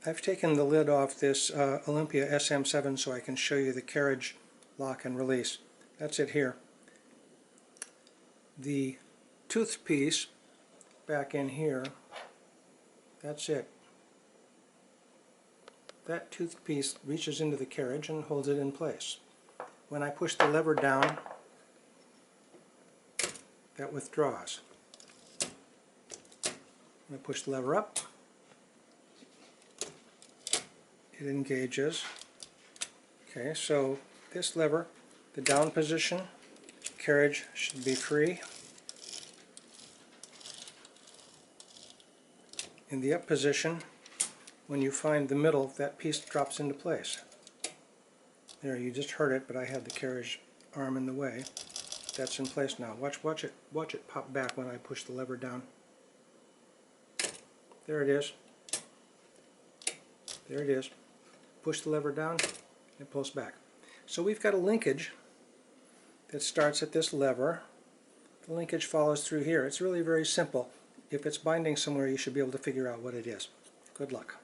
I've taken the lid off this Olympia SM7 so I can show you the carriage lock and release. That's it here. The tooth piece back in here, that's it. That tooth piece reaches into the carriage and holds it in place. When I push the lever down, that withdraws. When I push the lever up, it engages. Okay, so this lever, the down position, carriage should be free. In the up position, when you find the middle, that piece drops into place. There, you just heard it, but I had the carriage arm in the way. That's in place now. Watch it pop back when I push the lever down. There it is. There it is. Push the lever down, it pulls back. So we've got a linkage that starts at this lever. The linkage follows through here. It's really very simple. If it's binding somewhere, you should be able to figure out what it is. Good luck.